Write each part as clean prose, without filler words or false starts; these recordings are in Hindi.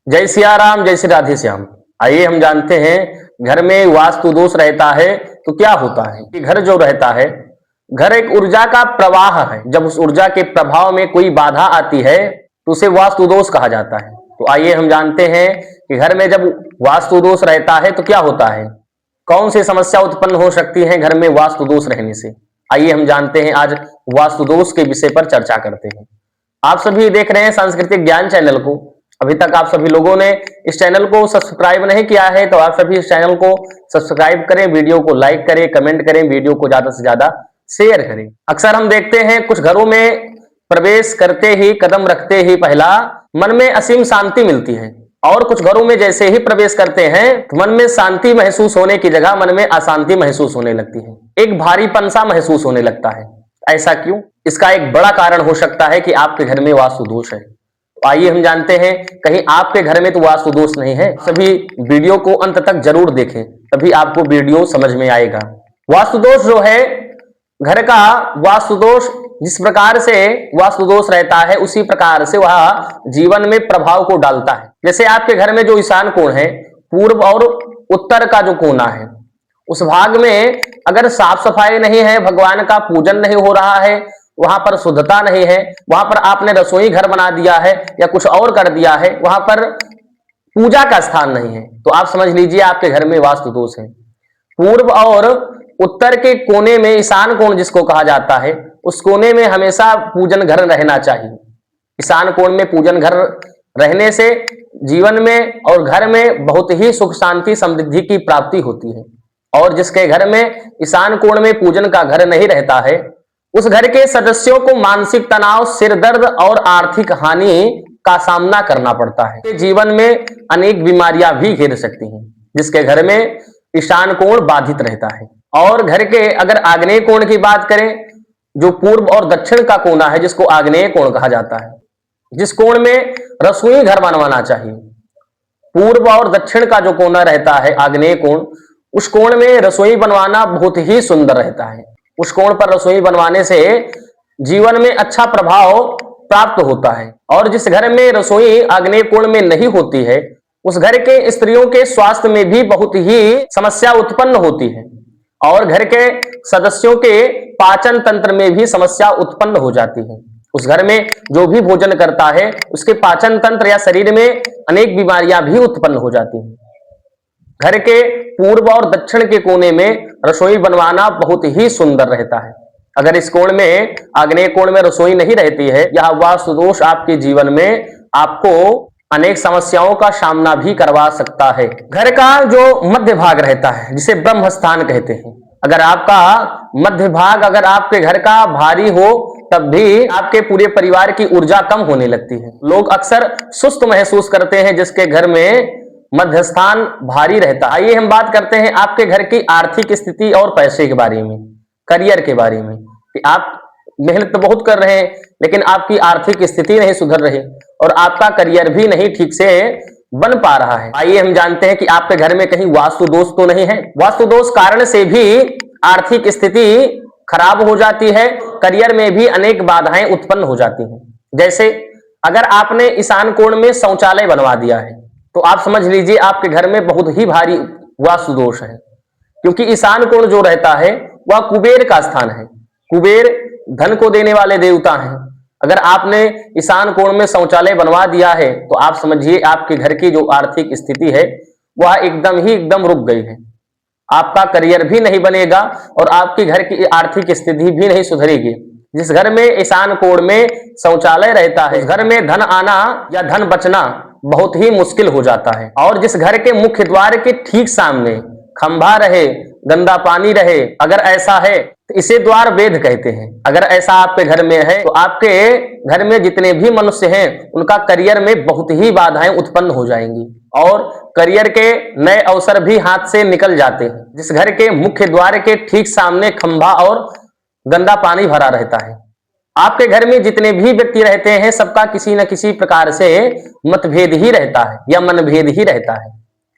जय सिया राम, जय श्री राधे श्याम। आइए हम जानते हैं घर में वास्तु दोष रहता है तो क्या होता है। कि घर जो रहता है, घर एक ऊर्जा का प्रवाह है। जब उस ऊर्जा के प्रभाव में कोई बाधा आती है तो उसे वास्तु दोष कहा जाता है। तो आइए हम जानते हैं कि घर में जब वास्तु दोष रहता है तो क्या होता है, कौन सी समस्या उत्पन्न हो सकती है घर में वास्तु दोष रहने से। आइए हम जानते हैं, आज वास्तु दोष के विषय पर चर्चा करते हैं। आप सभी देख रहे हैं सांस्कृतिक ज्ञान चैनल को। अभी तक आप सभी लोगों ने इस चैनल को सब्सक्राइब नहीं किया है तो आप सभी इस चैनल को सब्सक्राइब करें, वीडियो को लाइक करें, कमेंट करें, वीडियो को ज्यादा से ज्यादा शेयर करें। अक्सर हम देखते हैं कुछ घरों में प्रवेश करते ही, कदम रखते ही पहला मन में असीम शांति मिलती है, और कुछ घरों में जैसे ही प्रवेश करते हैं तो मन में शांति महसूस होने की जगह मन में अशांति महसूस होने लगती है, एक भारीपन सा महसूस होने लगता है। ऐसा क्यों? इसका एक बड़ा कारण हो सकता है कि आपके घर में वास्तु दोष है। तो आइए हम जानते हैं, कहीं आपके घर में तो वास्तु दोष नहीं है। सभी वीडियो को अंत तक जरूर देखें, तभी आपको वीडियो समझ में आएगा। वास्तु दोष जो है, घर का वास्तु दोष जिस प्रकार से वास्तु दोष रहता है उसी प्रकार से वह जीवन में प्रभाव को डालता है। जैसे आपके घर में जो ईशान कोण है, पूर्व और उत्तर का जो कोना है, उस भाग में अगर साफ सफाई नहीं है, भगवान का पूजन नहीं हो रहा है, वहां पर शुद्धता नहीं है, वहां पर आपने रसोई घर बना दिया है या कुछ और कर दिया है, वहां पर पूजा का स्थान नहीं है, तो आप समझ लीजिए आपके घर में वास्तु दोष है। पूर्व और उत्तर के कोने में ईशान कोण जिसको कहा जाता है, उस कोने में हमेशा पूजन घर रहना चाहिए। ईशान कोण में पूजन घर रहने से जीवन में और घर में बहुत ही सुख शांति समृद्धि की प्राप्ति होती है। और जिसके घर में ईशान कोण में पूजन का घर नहीं रहता है, उस घर के सदस्यों को मानसिक तनाव, सिर दर्द और आर्थिक हानि का सामना करना पड़ता है। जीवन में अनेक बीमारियां भी घेर सकती हैं जिसके घर में ईशान कोण बाधित रहता है। और घर के अगर आग्नेय कोण की बात करें, जो पूर्व और दक्षिण का कोना है जिसको आग्नेय कोण कहा जाता है, जिस कोण में रसोई घर बनवाना चाहिए, पूर्व और दक्षिण का जो कोना रहता है आग्नेय कोण, उस कोण में रसोई बनवाना बहुत ही सुंदर रहता है। उस कोण पर रसोई बनवाने से जीवन में अच्छा प्रभाव प्राप्त होता है। और जिस घर में रसोई आग्नेय कोण में नहीं होती है, उस घर के स्त्रियों के स्वास्थ्य में भी बहुत ही समस्या उत्पन्न होती है, और घर के सदस्यों के पाचन तंत्र में भी समस्या उत्पन्न हो जाती है। उस घर में जो भी भोजन करता है उसके पाचन तंत्र या शरीर में अनेक बीमारियां भी उत्पन्न हो जाती हैं। घर के पूर्व और दक्षिण के कोने में रसोई बनवाना बहुत ही सुंदर रहता है। अगर इस कोण में, आग्नेय कोण में रसोई नहीं रहती है, यह वास्तु दोष आपके जीवन में आपको अनेक समस्याओं का सामना भी करवा सकता है। घर का जो मध्य भाग रहता है जिसे ब्रह्म स्थान कहते हैं, अगर आपका मध्य भाग अगर आपके घर का भारी हो तब भी आपके पूरे परिवार की ऊर्जा कम होने लगती है। लोग अक्सर सुस्त महसूस करते हैं जिसके घर में मध्य स्थान भारी रहता है। आइए हम बात करते हैं आपके घर की आर्थिक स्थिति और पैसे के बारे में, करियर के बारे में, कि आप मेहनत तो बहुत कर रहे हैं लेकिन आपकी आर्थिक स्थिति नहीं सुधर रही और आपका करियर भी नहीं ठीक से बन पा रहा है। आइए हम जानते हैं कि आपके घर में कहीं वास्तु दोष तो नहीं है। वास्तु दोष कारण से भी आर्थिक स्थिति खराब हो जाती है, करियर में भी अनेक बाधाएं उत्पन्न हो जाती हैं। जैसे अगर आपने ईशान कोण में शौचालय बनवा दिया है तो आप समझ लीजिए आपके घर में बहुत ही भारी वास्तु दोष है, क्योंकि ईशान कोण जो रहता है वह कुबेर का स्थान है। कुबेर धन को देने वाले देवता हैं। अगर आपने ईशान कोण में शौचालय बनवा दिया है तो आप समझिए आपके घर की जो आर्थिक स्थिति है वह एकदम रुक गई है। आपका करियर भी नहीं बनेगा और आपके घर की आर्थिक स्थिति भी नहीं सुधरेगी। जिस घर में ईशान कोण में शौचालय रहता है, घर में धन आना या धन बचना बहुत ही मुश्किल हो जाता है। और जिस घर के मुख्य द्वार के ठीक सामने खंभा रहे, गंदा पानी रहे, अगर ऐसा है तो इसे द्वार वेद कहते हैं। अगर ऐसा आपके घर में है तो आपके घर में जितने भी मनुष्य हैं उनका करियर में बहुत ही बाधाएं उत्पन्न हो जाएंगी और करियर के नए अवसर भी हाथ से निकल जाते हैं। जिस घर के मुख्य द्वार के ठीक सामने खंभा और गंदा पानी भरा रहता है, आपके घर में जितने भी व्यक्ति रहते हैं सबका किसी न किसी प्रकार से मतभेद ही रहता है या मनभेद ही रहता है।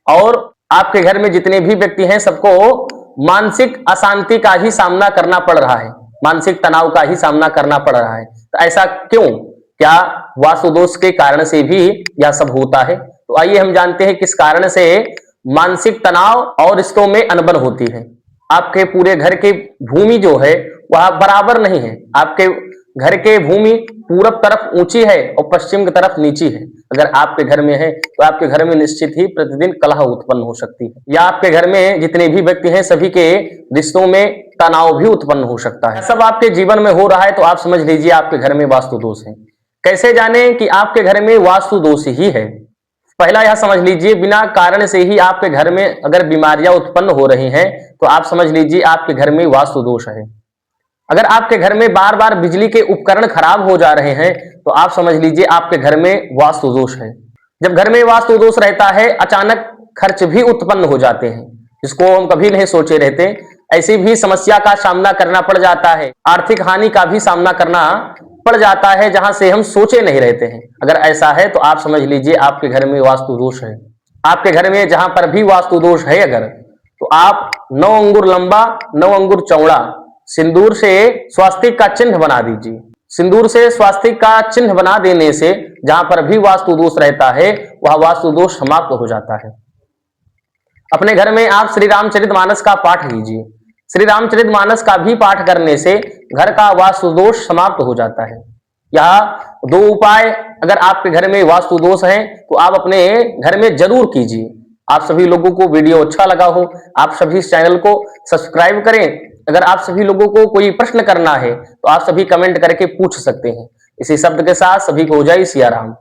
और आपके घर में जितने भी व्यक्ति हैं सबको मानसिक अशांति का ही सामना करना पड़ रहा है, मानसिक तनाव का ही सामना करना पड़ रहा है। तो ऐसा क्यों? क्या वास्तु दोष के कारण से भी यह सब होता है? तो आइए हम जानते हैं किस कारण से मानसिक तनाव और रिश्तों में अनबन होती है। आपके पूरे घर की भूमि जो है वह बराबर नहीं है। आपके घर के भूमि पूरब तरफ ऊंची है और पश्चिम की तरफ नीची है। अगर आपके घर में है तो आपके घर में निश्चित ही प्रतिदिन कलह उत्पन्न हो सकती है, या आपके घर में जितने भी व्यक्ति हैं सभी के रिश्तों में तनाव भी उत्पन्न हो सकता है। सब आपके जीवन में हो रहा है तो आप समझ लीजिए आपके घर में वास्तु दोष है। कैसे जाने कि आपके घर में वास्तु दोष ही है? पहला यह समझ लीजिए, बिना कारण से ही आपके घर में अगर बीमारियां उत्पन्न हो रही हैं तो आप समझ लीजिए आपके घर में वास्तु दोष है। अगर आपके घर में बार बार बिजली के उपकरण खराब हो जा रहे हैं तो आप समझ लीजिए आपके घर में वास्तु दोष है। जब घर में वास्तु दोष रहता है अचानक खर्च भी उत्पन्न हो जाते हैं, जिसको हम कभी नहीं सोचे रहते। ऐसी भी समस्या का सामना करना पड़ जाता है, आर्थिक हानि का भी सामना करना पड़ जाता है जहां से हम सोचे नहीं रहते हैं। अगर ऐसा है तो आप समझ लीजिए आपके घर में वास्तु दोष है। आपके घर में जहां पर भी वास्तु दोष है अगर, तो आप 9 अंगुर लंबा 9 अंगुर चौड़ा सिंदूर से स्वास्तिक का चिन्ह बना दीजिए। सिंदूर से स्वास्तिक का चिन्ह बना देने से जहां पर भी वास्तु दोष रहता है वह वास्तु दोष समाप्त हो जाता है। अपने घर में आप श्री रामचरितमानस का पाठ कीजिए। श्री रामचरितमानस का भी पाठ करने से घर का वास्तु दोष समाप्त हो जाता है। यह 2 उपाय अगर आपके घर में वास्तु दोष है तो आप अपने घर में जरूर कीजिए। आप सभी लोगों को वीडियो अच्छा लगा हो, आप सभी इस चैनल को सब्सक्राइब करें। अगर आप सभी लोगों को कोई प्रश्न करना है तो आप सभी कमेंट करके पूछ सकते हैं। इसी शब्द के साथ सभी को जय सिया राम।